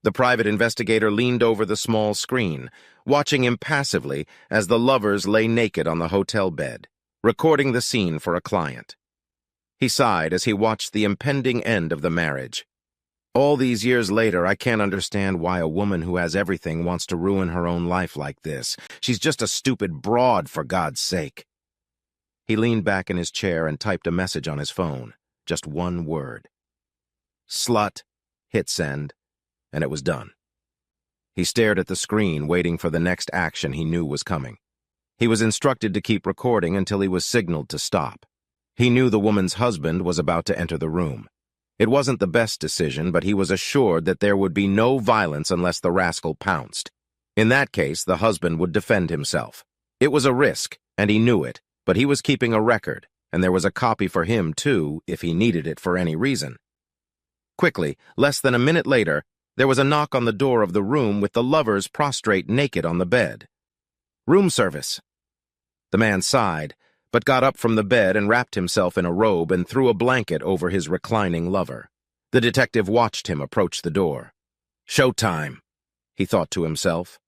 The private investigator leaned over the small screen, watching impassively as the lovers lay naked on the hotel bed, recording the scene for a client. He sighed as he watched the impending end of the marriage. All these years later, I can't understand why a woman who has everything wants to ruin her own life like this. She's just a stupid broad, for God's sake. He leaned back in his chair and typed a message on his phone. Just one word. Slut, hit send, and it was done. He stared at the screen, waiting for the next action he knew was coming. He was instructed to keep recording until he was signaled to stop. He knew the woman's husband was about to enter the room. It wasn't the best decision, but he was assured that there would be no violence unless the rascal pounced. In that case, the husband would defend himself. It was a risk, and he knew it, but he was keeping a record, and there was a copy for him, too, if he needed it for any reason. Quickly, less than a minute later, there was a knock on the door of the room with the lovers prostrate naked on the bed. Room service. The man sighed, but got up from the bed and wrapped himself in a robe and threw a blanket over his reclining lover. The detective watched him approach the door. Showtime, he thought to himself.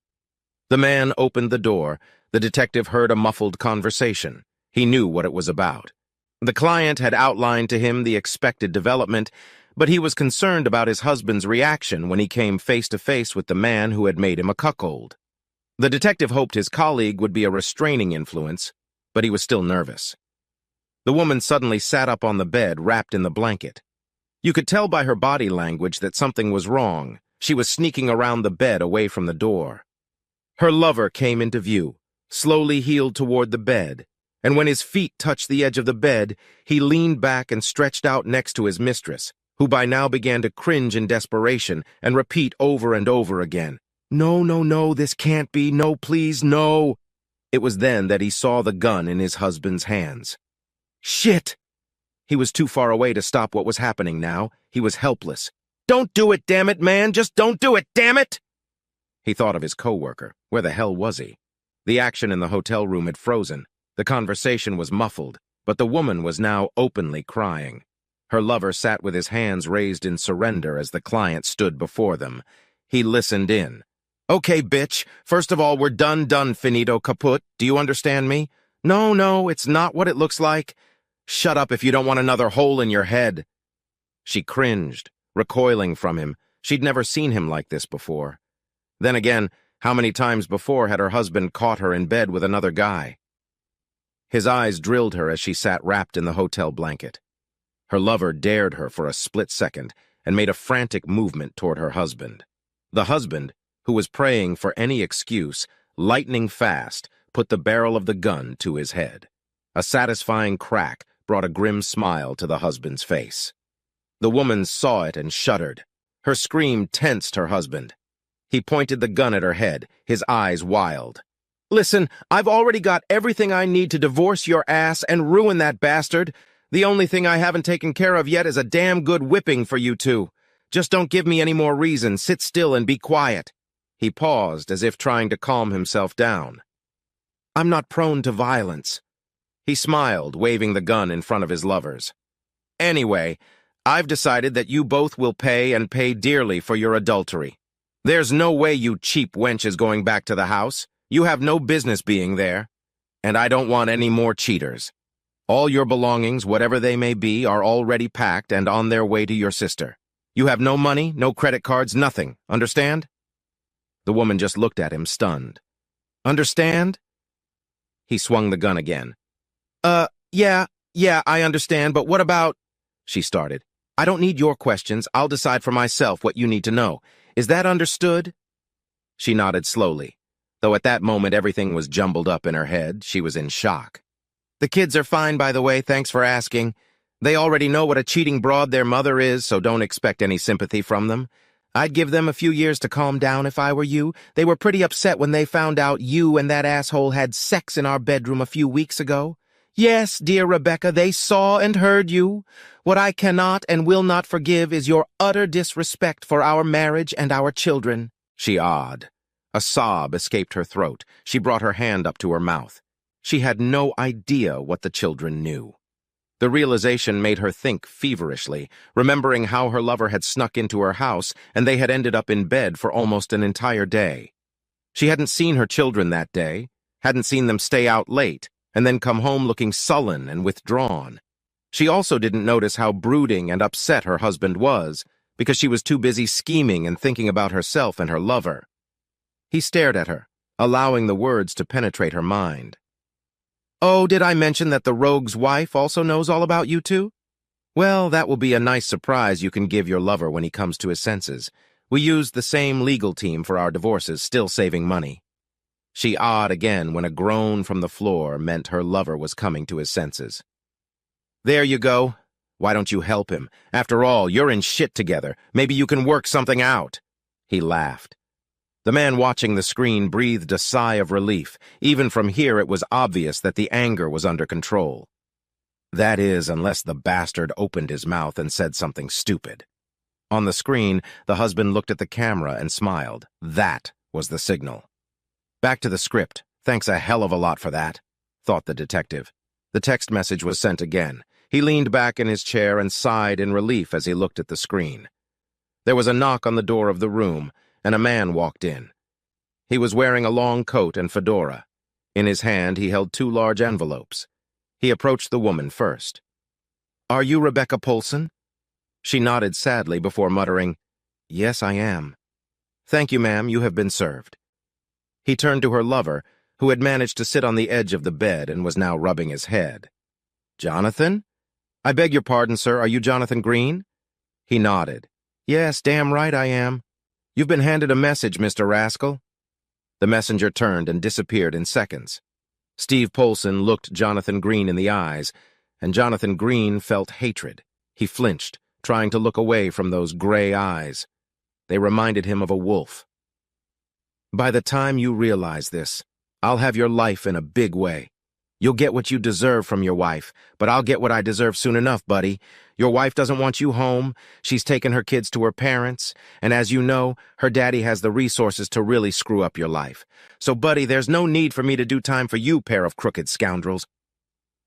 The man opened the door. The detective heard a muffled conversation. He knew what it was about. The client had outlined to him the expected development, but he was concerned about his husband's reaction when he came face to face with the man who had made him a cuckold. The detective hoped his colleague would be a restraining influence, but he was still nervous. The woman suddenly sat up on the bed, wrapped in the blanket. You could tell by her body language that something was wrong. She was sneaking around the bed away from the door. Her lover came into view, slowly heeled toward the bed, and when his feet touched the edge of the bed, he leaned back and stretched out next to his mistress, who by now began to cringe in desperation and repeat over and over again, "No, no, no, this can't be. No, please, no." It was then that he saw the gun in his husband's hands. Shit! He was too far away to stop what was happening now. He was helpless. "Don't do it, damn it, man! Just don't do it, damn it!" He thought of his coworker. Where the hell was he? The action in the hotel room had frozen. The conversation was muffled, but the woman was now openly crying. Her lover sat with his hands raised in surrender as the client stood before them. He listened in. "Okay, bitch. First of all, we're done, finito, kaput. Do you understand me? No, no, it's not what it looks like. Shut up if you don't want another hole in your head." She cringed, recoiling from him. She'd never seen him like this before. Then again, how many times before had her husband caught her in bed with another guy? His eyes drilled her as she sat wrapped in the hotel blanket. Her lover dared her for a split second and made a frantic movement toward her husband. The husband, who was praying for any excuse, lightning fast, put the barrel of the gun to his head. A satisfying crack brought a grim smile to the husband's face. The woman saw it and shuddered. Her scream tensed her husband. He pointed the gun at her head, his eyes wild. "Listen, I've already got everything I need to divorce your ass and ruin that bastard. The only thing I haven't taken care of yet is a damn good whipping for you two. Just don't give me any more reason. Sit still and be quiet." He paused, as if trying to calm himself down. "I'm not prone to violence." He smiled, waving the gun in front of his lovers. "Anyway, I've decided that you both will pay and pay dearly for your adultery. There's no way you cheap wench is going back to the house. You have no business being there. And I don't want any more cheaters. All your belongings, whatever they may be, are already packed and on their way to your sister. You have no money, no credit cards, nothing. Understand?" The woman just looked at him, stunned. "Understand?" He swung the gun again. Yeah, I understand, but what about—" she started. "I don't need your questions. I'll decide for myself what you need to know. Is that understood?" She nodded slowly. Though at that moment everything was jumbled up in her head, she was in shock. "The kids are fine, by the way, thanks for asking. They already know what a cheating broad their mother is, so don't expect any sympathy from them. I'd give them a few years to calm down if I were you. They were pretty upset when they found out you and that asshole had sex in our bedroom a few weeks ago. Yes, dear Rebecca, they saw and heard you. What I cannot and will not forgive is your utter disrespect for our marriage and our children." She awed. A sob escaped her throat. She brought her hand up to her mouth. She had no idea what the children knew. The realization made her think feverishly, remembering how her lover had snuck into her house and they had ended up in bed for almost an entire day. She hadn't seen her children that day, hadn't seen them stay out late, and then come home looking sullen and withdrawn. She also didn't notice how brooding and upset her husband was, because she was too busy scheming and thinking about herself and her lover. He stared at her, allowing the words to penetrate her mind. "Oh, did I mention that the rogue's wife also knows all about you two? Well, that will be a nice surprise you can give your lover when he comes to his senses. We used the same legal team for our divorces, still saving money." She awed again when a groan from the floor meant her lover was coming to his senses. "There you go. Why don't you help him? After all, you're in shit together. Maybe you can work something out." He laughed. The man watching the screen breathed a sigh of relief. Even from here, it was obvious that the anger was under control. That is, unless the bastard opened his mouth and said something stupid. On the screen, the husband looked at the camera and smiled. That was the signal. "Back to the script. Thanks a hell of a lot for that," thought the detective. The text message was sent again. He leaned back in his chair and sighed in relief as he looked at the screen. There was a knock on the door of the room, and a man walked in. He was wearing a long coat and fedora. In his hand, he held 2 large envelopes. He approached the woman first. "Are you Rebecca Polson?" She nodded sadly before muttering, "Yes, I am." "Thank you, ma'am, you have been served." He turned to her lover, who had managed to sit on the edge of the bed and was now rubbing his head. "Jonathan? I beg your pardon, sir, are you Jonathan Green?" He nodded. "Yes, damn right I am. You've been handed a message, Mr. Rascal." The messenger turned and disappeared in seconds. Steve Polson looked Jonathan Green in the eyes, and Jonathan Green felt hatred. He flinched, trying to look away from those gray eyes. They reminded him of a wolf. "By the time you realize this, I'll have your life in a big way. You'll get what you deserve from your wife, but I'll get what I deserve soon enough, buddy. Your wife doesn't want you home. She's taken her kids to her parents, and as you know, her daddy has the resources to really screw up your life. So, buddy, there's no need for me to do time for you, pair of crooked scoundrels.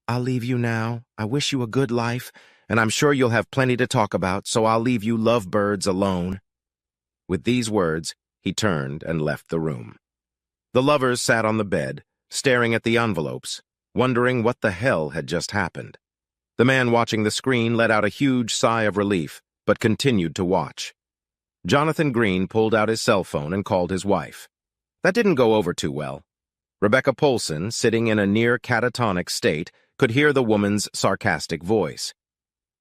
I'll leave you now. I wish you a good life, and I'm sure you'll have plenty to talk about, so I'll leave you lovebirds alone." With these words, he turned and left the room. The lovers sat on the bed, staring at the envelopes, wondering what the hell had just happened. The man watching the screen let out a huge sigh of relief, but continued to watch. Jonathan Green pulled out his cell phone and called his wife. That didn't go over too well. Rebecca Polson, sitting in a near catatonic state, could hear the woman's sarcastic voice.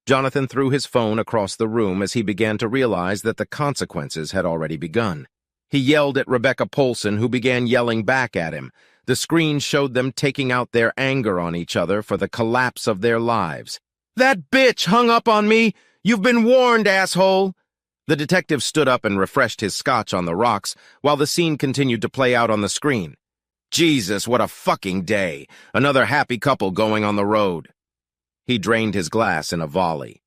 Jonathan threw his phone across the room as he began to realize that the consequences had already begun. He yelled at Rebecca Polson, who began yelling back at him. The screen showed them taking out their anger on each other for the collapse of their lives. "That bitch hung up on me! You've been warned, asshole!" The detective stood up and refreshed his scotch on the rocks while the scene continued to play out on the screen. Jesus, what a fucking day! Another happy couple going on the road. He drained his glass in a volley.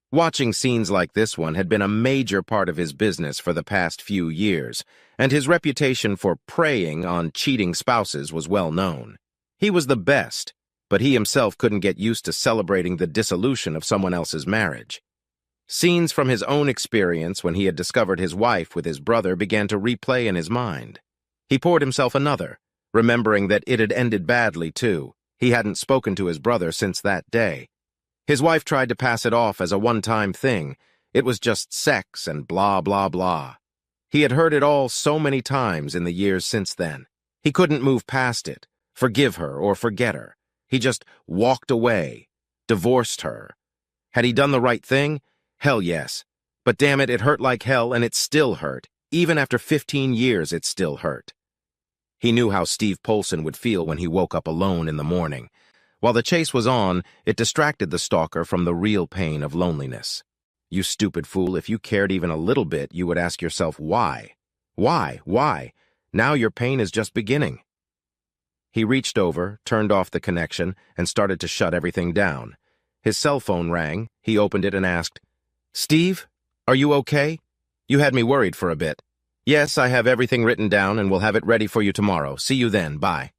Watching scenes like this one had been a major part of his business for the past few years, and his reputation for preying on cheating spouses was well known. He was the best, but he himself couldn't get used to celebrating the dissolution of someone else's marriage. Scenes from his own experience when he had discovered his wife with his brother began to replay in his mind. He poured himself another, remembering that it had ended badly, too. He hadn't spoken to his brother since that day. His wife tried to pass it off as a one-time thing. It was just sex and blah, blah, blah. He had heard it all so many times in the years since then. He couldn't move past it, forgive her or forget her. He just walked away, divorced her. Had he done the right thing? Hell yes. But damn it, it hurt like hell, and it still hurt. Even after 15 years, it still hurt. He knew how Steve Polson would feel when he woke up alone in the morning. While the chase was on, it distracted the stalker from the real pain of loneliness. You stupid fool, if you cared even a little bit, you would ask yourself why. Why? Now your pain is just beginning. He reached over, turned off the connection, and started to shut everything down. His cell phone rang. He opened it and asked, "Steve, are you okay? You had me worried for a bit." "Yes, I have everything written down and will have it ready for you tomorrow. See you then. Bye."